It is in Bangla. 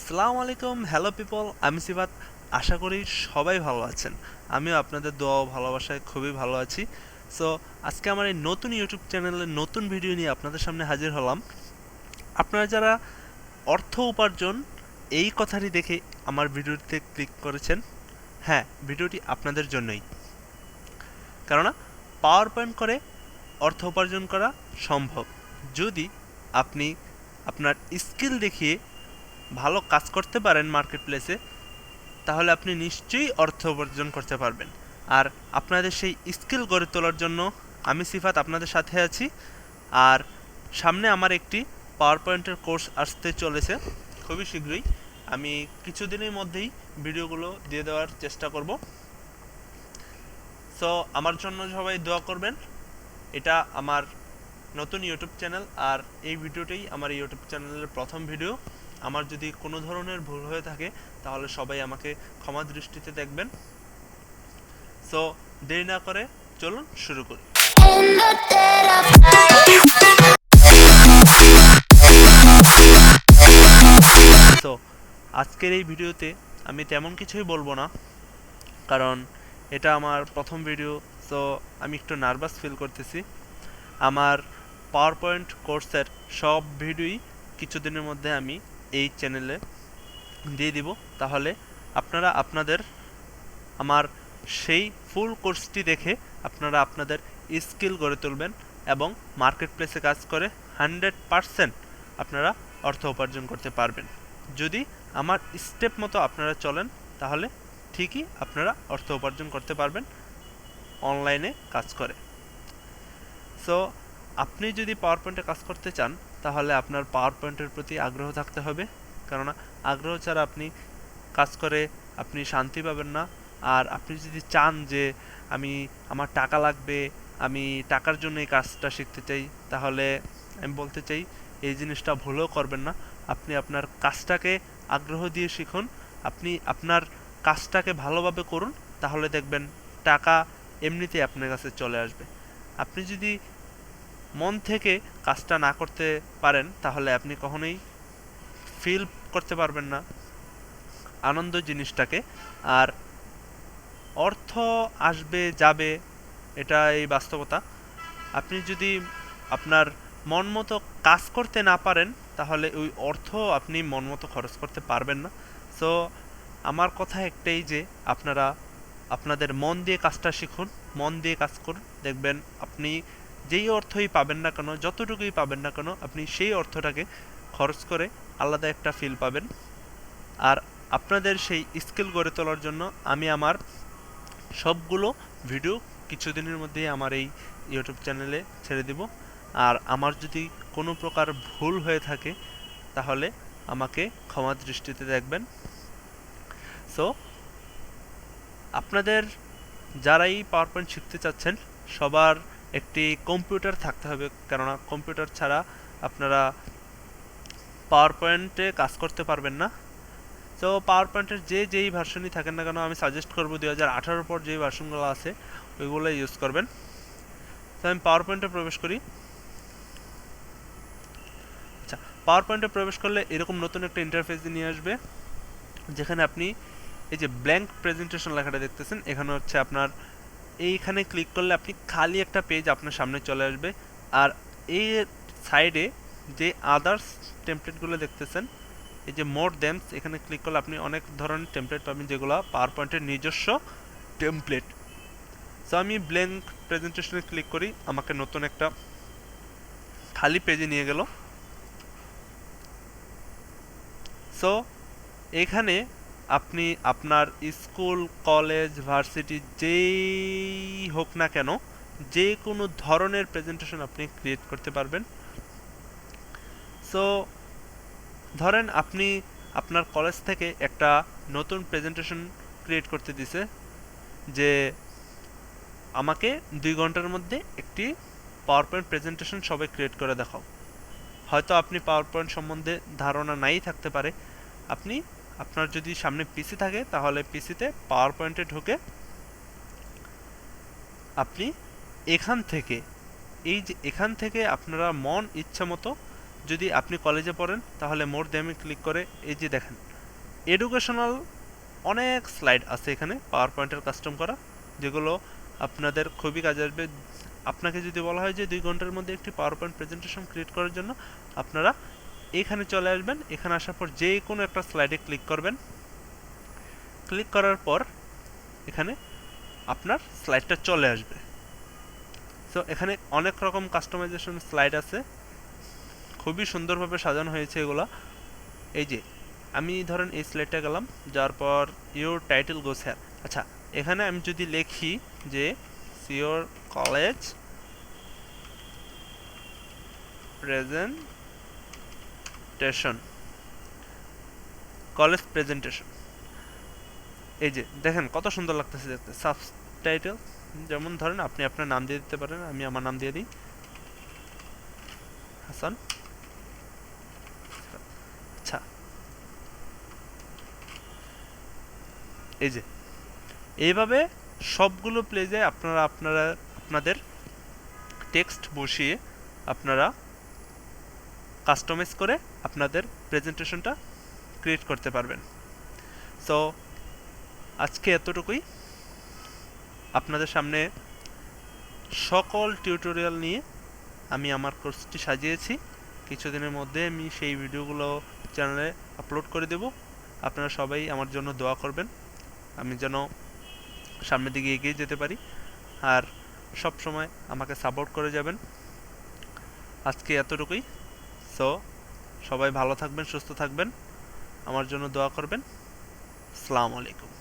আসসালামু আলাইকুম, হ্যালো পিপল, আমি সিফাত। আশা করি সবাই ভালো আছেন। আমিও আপনাদের দোয়া ও ভালোবাসায় খুবই ভালো আছি। সো আজকে আমার এই নতুন ইউটিউব চ্যানেলে নতুন ভিডিও নিয়ে আপনাদের সামনে হাজির হলাম। আপনারা যারা অর্থ উপার্জন এই কথাটি দেখে আমার ভিডিওটিতে ক্লিক করেছেন, হ্যাঁ, ভিডিওটি আপনাদের জন্যই। কেননা পাওয়ার পয়েন্ট করে অর্থ উপার্জন করা সম্ভব যদি আপনি আপনার স্কিল দেখিয়ে ভালো কাজ করতে পারেন মার্কেট প্লেসে। তাহলে আপনি নিশ্চয়ই অর্থ উপার্জন করতে পারবেন। আর আপনাদের সেই স্কিল গড়ে তোলার জন্য আমি সিফাত আপনাদের সাথে আছি। আর সামনে আমার একটি পাওয়ার পয়েন্টের কোর্স আসতে চলেছে খুবই শীঘ্রই। আমি কিছুদিনের মধ্যেই ভিডিওগুলো দিয়ে দেওয়ার চেষ্টা করব। সো আমার জন্য সবাই দোয়া করবেন। এটা আমার নতুন ইউটিউব চ্যানেল, আর এই ভিডিওটাই আমার ইউটিউব চ্যানেলের প্রথম ভিডিও। আমার যদি কোনো ধরনের ভুল হয়ে থাকে তাহলে সবাই আমাকে ক্ষমা দৃষ্টিতে দেখবেন। সো দেরি না করে চলুন শুরু করি। তো আজকের এই ভিডিওতে আমি তেমন কিছুই বলবো না, কারণ এটা আমার প্রথম ভিডিও। সো আমি একটু নার্ভাস ফিল করতেছি। আমার পাওয়ার পয়েন্ট কোর্সের সব ভিডিওই কিছুদিনের মধ্যে আমি এই চ্যানেলে দিয়ে দিব। তাহলে আপনারা আপনাদের আমার সেই ফুল কোর্সটি দেখে আপনারা আপনাদের স্কিল গড়ে তুলবেন এবং মার্কেট প্লেসে কাজ করে 100% আপনারা অর্থ উপার্জন করতে পারবেন। যদি আমার স্টেপ মতো আপনারা চলেন তাহলে ঠিকই আপনারা অর্থ উপার্জন করতে পারবেন অনলাইনে কাজ করে। সো আপনি যদি পাওয়ার পয়েন্টে কাজ করতে চান তাহলে আপনার পাওয়ার পয়েন্টের প্রতি আগ্রহ থাকতে হবে, কেননা আগ্রহ ছাড়া আপনি কাজ করে আপনি শান্তি পাবেন না। আর আপনি যদি চান যে আমার টাকা লাগবে, আমি টাকার জন্য এই কাজটা শিখতে চাই, তাহলে আমি বলতে চাই এই জিনিসটা ভুলেও করবেন না। আপনি আপনার কাজটাকে আগ্রহ দিয়ে শিখুন, আপনি আপনার কাজটাকে ভালোভাবে করুন, তাহলে দেখবেন টাকা এমনিতেই আপনার কাছে চলে আসবে। আপনি যদি মন থেকে কাজটা না করতে পারেন তাহলে আপনি কখনোই ফিল করতে পারবেন না আনন্দ জিনিসটাকে। আর অর্থ আসবে যাবে, এটা এই বাস্তবতা। আপনি যদি আপনার মন মতো কাজ করতে না পারেন তাহলে ওই অর্থ আপনি মন মতো খরচ করতে পারবেন না। সো আমার কথা একটাই যে আপনারা আপনাদের মন দিয়ে কাজটা শিখুন, মন দিয়ে কাজ করুন, দেখবেন আপনি যেই অর্থই পাবেন না কেন, যতটুকুই পাবেন না কেন, আপনি সেই অর্থটাকে খরচ করে আলাদা একটা ফিল পাবেন। আর আপনাদের সেই স্কিল গড়ে তোলার জন্য আমি আমার সবগুলো ভিডিও কিছুদিনের মধ্যেই আমার এই ইউটিউব চ্যানেলে ছেড়ে দিব। আর আমার যদি কোনো প্রকার ভুল হয়ে থাকে তাহলে আমাকে ক্ষমা দৃষ্টিতে দেখবেন। সো আপনাদের যারাই পাওয়ার পয়েন্ট শিখতে চাচ্ছেন সবার একটি কম্পিউটার থাকতে হবে, কেননা কম্পিউটার ছাড়া আপনারা পাওয়ার পয়েন্টে কাজ করতে পারবেন না। তো পাওয়ার পয়েন্টের যেই ভার্সনই থাকেন না কেন, আমি সাজেস্ট করবো 2018 পর যে ভার্সনগুলো আছে ওইগুলো ইউজ করবেন। তো আমি পাওয়ার পয়েন্টে প্রবেশ করি। আচ্ছা, পাওয়ার পয়েন্টে প্রবেশ করলে এরকম নতুন একটা ইন্টারফেস নিয়ে আসবে, যেখানে আপনি এই যে ব্ল্যাঙ্ক প্রেজেন্টেশন লেখাটা দেখতেছেন, এখানে হচ্ছে আপনার এইখানে ক্লিক করলে আপনি খালি একটা পেজ আপনার সামনে চলে আসবে। আর এই সাইডে যে আদার্স টেমপ্লেটগুলো দেখতেছেন, এই যে মোর দেমস, এখানে ক্লিক করলে আপনি অনেক ধরনের টেমপ্লেট পাবেন যেগুলো পাওয়ার পয়েন্টের নিজস্ব টেমপ্লেট। সো আমি ব্ল্যাঙ্ক প্রেজেন্টেশনে ক্লিক করি, আমাকে নতুন একটা খালি পেজে নিয়ে গেল। সো এখানে আপনি আপনার স্কুল, কলেজ, ভার্সিটি যেই হোক না কেন, যে কোনো ধরনের প্রেজেন্টেশন আপনি ক্রিয়েট করতে পারবেন। সো ধরেন আপনি আপনার কলেজ থেকে একটা নতুন প্রেজেন্টেশন ক্রিয়েট করতে দিছে যে আমাকে 2 ঘন্টার মধ্যে একটি পাওয়ার পয়েন্ট প্রেজেন্টেশন সবাই ক্রিয়েট করে দেখাও। হয়তো আপনি পাওয়ার পয়েন্ট সম্বন্ধে ধারণা নাই থাকতে পারে, আপনি আপনার যদি সামনে পিসি থাকে তাহলে পিসিতে পাওয়ার পয়েন্টে ঢুকে আপনি এখান থেকে এখান থেকে আপনারা মন ইচ্ছা মতো, যদি আপনি কলেজে পড়েন তাহলে মোর দেমে ক্লিক করে এই যে দেখেন এডুকেশনাল অনেক স্লাইড আছে এখানে পাওয়ার পয়েন্টের কাস্টম করা, যেগুলো আপনাদের খুবই কাজে আসবে। আপনাকে যদি বলা হয় যে 2 ঘন্টার মধ্যে একটি পাওয়ার পয়েন্ট প্রেজেন্টেশন ক্রিয়েট করার জন্য, আপনারা এখানে চলে আসবেন। এখানে আসার পর যে কোনো একটা স্লাইডে ক্লিক করবেন। ক্লিক করার পর এখানে আপনার স্লাইডটা চলে আসবে। সো এখানে অনেক রকম কাস্টমাইজেশন স্লাইড আছে, খুবই সুন্দরভাবে সাজানো হয়েছে এগুলা। এই যে আমি ধরেন এই স্লাইডটা গেলাম, যাওয়ার পর ইউর টাইটেল গোস হেয়ার। আচ্ছা, এখানে আমি যদি লিখি যে sure college presentation, college presentation, এই যে দেখেন কত সুন্দর লাগতেছে দেখতে। সাবটাইটেল যেমন ধরেন আপনি আপনার নাম দিয়ে দিতে পারেন, আমি আমার নাম দিয়ে দিই হাসান। আচ্ছা, এই যে এইভাবে সবগুলো পেজে আপনাদের টেক্সট বসিয়ে আপনারা কাস্টমাইজ করে আপনাদের প্রেজেন্টেশনটা ক্রিয়েট করতে পারবেন। সো আজকে এতটুকুই। আপনাদের সামনে সকল টিউটোরিয়াল নিয়ে আমি আমার কোর্সটি সাজিয়েছি। কিছুদিনের মধ্যে আমি সেই ভিডিওগুলো চ্যানেলে আপলোড করে দেব। আপনারা সবাই আমার জন্য দোয়া করবেন, আমি যেন সামনের দিকে এগিয়ে যেতে পারি, আর সব সময় আমাকে সাপোর্ট করে যাবেন। আজকে এতটুকুই। সো সবাই ভালো থাকবেন, সুস্থ থাকবেন, আমার জন্য দোয়া করবেন। আসসালামু আলাইকুম।